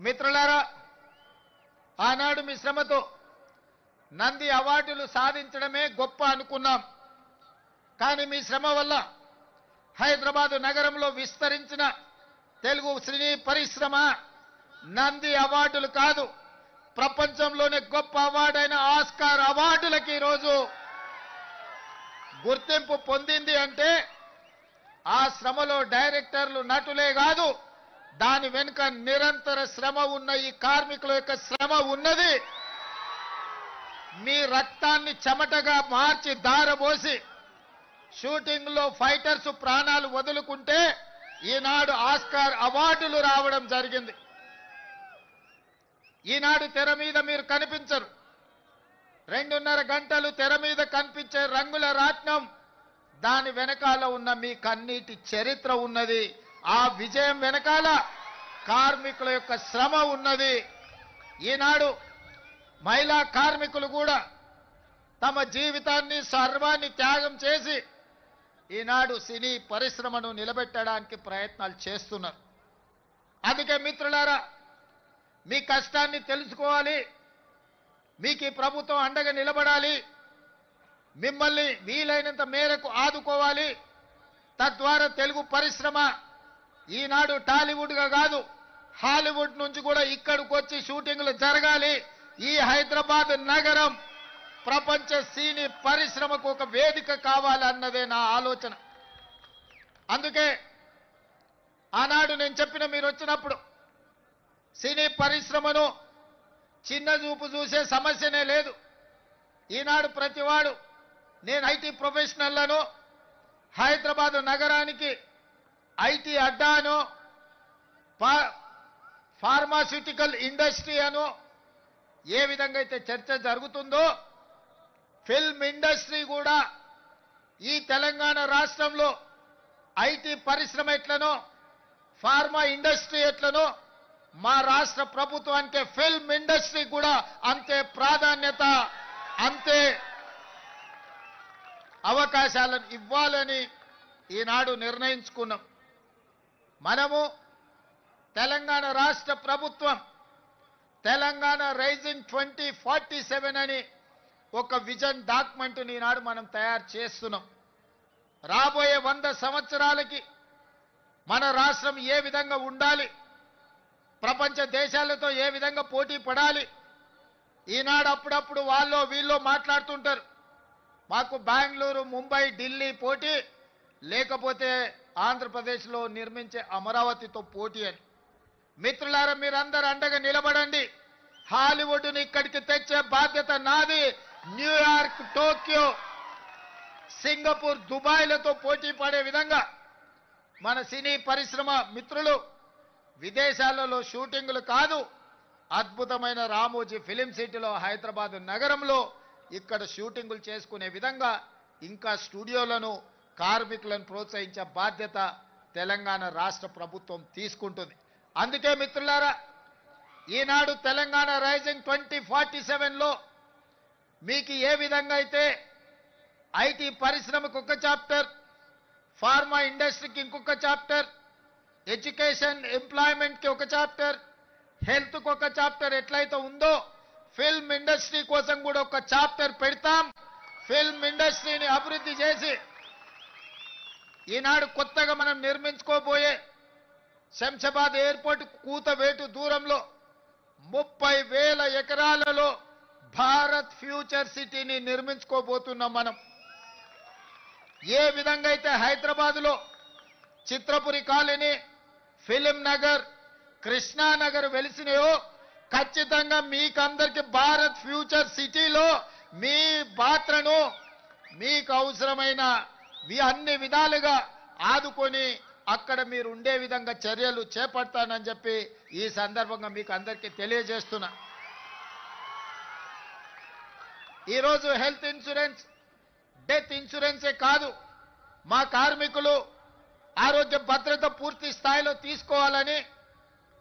మిత్రులారా, ఆనాడు మీ శ్రమతో నంది అవార్డులు సాధించడమే గొప్ప అనుకున్నాం. కానీ మీ శ్రమ వల్ల హైదరాబాదు నగరంలో విస్తరించిన తెలుగు సినీ పరిశ్రమ నంది అవార్డులు కాదు, ప్రపంచంలోనే గొప్ప అవార్డైన ఆస్కార్ అవార్డులకి ఈరోజు గుర్తింపు పొందింది. అంటే ఆ శ్రమలో డైరెక్టర్లు, నటులే కాదు, దాని వెనుక నిరంతర శ్రమ ఉన్న ఈ కార్మికుల యొక్క శ్రమ ఉన్నది. మీ రక్తాన్ని చెమటగా మార్చి దారబోసి షూటింగ్ లో ఫైటర్స్ ప్రాణాలు వదులుకుంటే ఈనాడు ఆస్కార్ అవార్డులు రావడం జరిగింది. ఈనాడు తెర మీద మీరు కనిపించరు, 2.5 గంటలు తెర మీద కనిపించే రంగుల రాట్నం, దాని వెనకాల ఉన్న మీ కన్నీటి చరిత్ర ఉన్నది. ఆ విజయం వెనకాల కార్మికుల యొక్క శ్రమ ఉన్నది. ఈనాడు మహిళా కార్మికులు కూడా తమ జీవితాన్ని, సర్వాన్ని త్యాగం చేసి ఈనాడు సినీ పరిశ్రమను నిలబెట్టడానికి ప్రయత్నాలు చేస్తున్నారు. అందుకే మిత్రులారా, మీ కష్టాన్ని తెలుసుకోవాలి, మీకు ఈ ప్రభుత్వం అండగా నిలబడాలి, మిమ్మల్ని వీలైనంత మేరకు ఆదుకోవాలి. తద్వారా తెలుగు పరిశ్రమ ఈనాడు టాలీవుడ్గా కాదు, హాలీవుడ్ నుంచి కూడా ఇక్కడికి వచ్చి షూటింగ్లు జరగాలి. ఈ హైదరాబాద్ నగరం ప్రపంచ సినీ పరిశ్రమకు ఒక వేదిక కావాలన్నదే నా ఆలోచన. అందుకే ఆనాడు నేను చెప్పిన, మీరు వచ్చినప్పుడు సినీ పరిశ్రమను చిన్న చూపు చూసే సమస్యనే లేదు. ఈనాడు ప్రతివాడు, నేను ఐటీ ప్రొఫెషనల్లను, హైదరాబాద్ నగరానికి ఐటీ అడ్డాను, ఫార్మాస్యూటికల్ ఇండస్ట్రీ అను ఏ విధంగా అయితే చర్చ జరుగుతుందో, ఫిల్మ్ ఇండస్ట్రీ కూడా ఈ తెలంగాణ రాష్ట్రంలో ఐటీ పరిశ్రమ ఎట్లనో, ఫార్మా ఇండస్ట్రీ ఎట్లనో, మా రాష్ట్ర ప్రభుత్వానికి ఫిల్మ్ ఇండస్ట్రీ కూడా అంతే ప్రాధాన్యత, అంతే అవకాశాలను ఇవ్వాలని ఈనాడు నిర్ణయించుకున్నాం. మనము తెలంగాణ రాష్ట్ర ప్రభుత్వం తెలంగాణ రైజింగ్ 2047 అని ఒక విజన్ డాక్యుమెంట్ ఈనాడు మనం తయారు చేస్తున్నాం. రాబోయే 100 సంవత్సరాలకి మన రాష్ట్రం ఏ విధంగా ఉండాలి, ప్రపంచ దేశాలతో ఏ విధంగా పోటీ పడాలి. ఈనాడు అప్పుడప్పుడు వాళ్ళు వీళ్ళు మాట్లాడుతుంటారు, మాకు బెంగళూరు, ముంబై, ఢిల్లీ పోటీ, లేకపోతే ఆంధ్రప్రదేశ్లో నిర్మించే అమరావతితో పోటీ అని. మిత్రులారా, మీరందరూ అండగా నిలబడండి. హాలీవుడ్ని ఇక్కడికి తెచ్చే బాధ్యత నాది. న్యూయార్క్, టోక్యో, సింగపూర్, దుబాయ్లతో పోటీ పడే విధంగా మన సినీ పరిశ్రమ మిత్రులు విదేశాలలో షూటింగులు కాదు, అద్భుతమైన రామోజీ ఫిలిం సిటీలో, హైదరాబాద్ నగరంలో ఇక్కడ షూటింగులు చేసుకునే విధంగా ఇంకా స్టూడియోలను, కార్మికులను ప్రోత్సహించే బాధ్యత తెలంగాణ రాష్ట్ర ప్రభుత్వం తీసుకుంటుంది. అందుకే మిత్రులారా, ఈనాడు తెలంగాణ రైజింగ్ 2047లో మీకు ఏ విధంగా అయితే ఐటీ పరిశ్రమకు ఒక చాప్టర్, ఫార్మా ఇండస్ట్రీకి ఇంకొక చాప్టర్, ఎడ్యుకేషన్ ఎంప్లాయ్మెంట్కి ఒక చాప్టర్, హెల్త్కి ఒక చాప్టర్ ఎట్లయితే ఉందో, ఫిల్మ్ ఇండస్ట్రీ కోసం కూడా ఒక చాప్టర్ పెడతాం. ఫిల్మ్ ఇండస్ట్రీని అభివృద్ధి చేసి ఈనాడు కొత్తగా మనం నిర్మించుకోబోయే శంషాబాద్ ఎయిర్పోర్ట్ కూతవేటు దూరంలో 30,000 ఎకరాలలో భారత్ ఫ్యూచర్ సిటీని నిర్మించుకోబోతున్నాం. మనం ఏ విధంగా అయితే హైదరాబాద్లో చిత్రపురి కాలనీ, ఫిలిం నగర్, కృష్ణానగర్ వెలిసినాయో, ఖచ్చితంగా మీకందరికి భారత్ ఫ్యూచర్ సిటీలో మీ పాత్రను మీకు అవసరమైన అన్ని విధాలుగా ఆదుకొని అక్కడ మీరు ఉండే విధంగా చర్యలు చేపడతానని చెప్పి ఈ సందర్భంగా మీకు అందరికీ తెలియజేస్తున్నా. ఈరోజు హెల్త్ ఇన్సూరెన్స్, డెత్ ఇన్సూరెన్సే కాదు, మా కార్మికులు ఆరోగ్య భద్రత పూర్తి స్థాయిలో తీసుకోవాలని,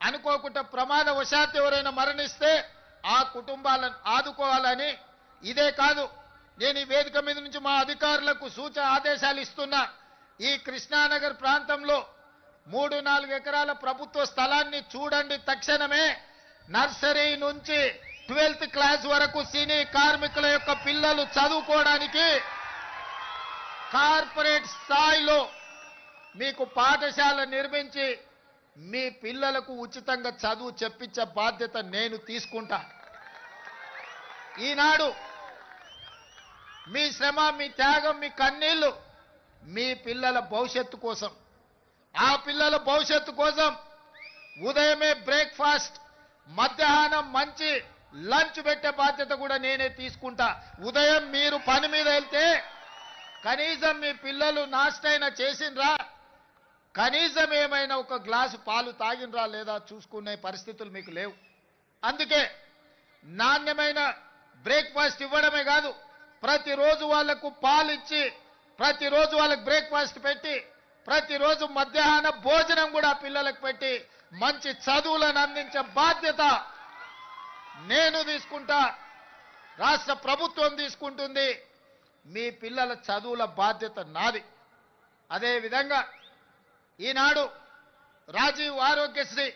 అనుకోకుండా ప్రమాదవశాత్తు ఎవరైనా మరణిస్తే ఆ కుటుంబాలను ఆదుకోవాలని. ఇదే కాదు, నేను ఈ వేదిక మీద నుంచి మా అధికారులకు సూచన ఆదేశాలు ఇస్తున్నా. ఈ కృష్ణానగర్ ప్రాంతంలో 3-4 ఎకరాల ప్రభుత్వ స్థలాన్ని చూడండి, తక్షణమే నర్సరీ నుంచి 12th క్లాస్ వరకు సినీ కార్మికుల యొక్క పిల్లలు చదువుకోవడానికి కార్పొరేట్ స్థాయిలో మీకు పాఠశాల నిర్మించి మీ పిల్లలకు ఉచితంగా చదువు చెప్పించే బాధ్యత నేను తీసుకుంటా. ఈనాడు మీ శ్రమ, మీ త్యాగం, మీ కన్నీళ్లు మీ పిల్లల భవిష్యత్తు కోసం, ఆ పిల్లల భవిష్యత్తు కోసం ఉదయమే బ్రేక్ఫాస్ట్, మధ్యాహ్నం మంచి లంచ్ పెట్టే బాధ్యత కూడా నేనే తీసుకుంటా. ఉదయం మీరు పని మీద వెళ్తే కనీసం మీ పిల్లలు నాష్టైనా చేసిండ్రా, కనీసం ఏమైనా ఒక గ్లాసు పాలు తాగినరా లేదా చూసుకునే పరిస్థితులు మీకు లేవు. అందుకే నాణ్యమైన బ్రేక్ఫాస్ట్ ఇవ్వడమే కాదు, ప్రతిరోజు వాళ్లకు పాలు ఇచ్చి, ప్రతిరోజు వాళ్ళకు బ్రేక్ఫాస్ట్ పెట్టి, ప్రతిరోజు మధ్యాహ్న భోజనం కూడా పిల్లలకు పెట్టి మంచి చదువులను అందించే బాధ్యత నేను తీసుకుంటా, రాష్ట్ర ప్రభుత్వం తీసుకుంటుంది. మీ పిల్లల చదువుల బాధ్యత నాది. అదే విధంగా ఈనాడు రాజీవ్ ఆరోగ్యశ్రీ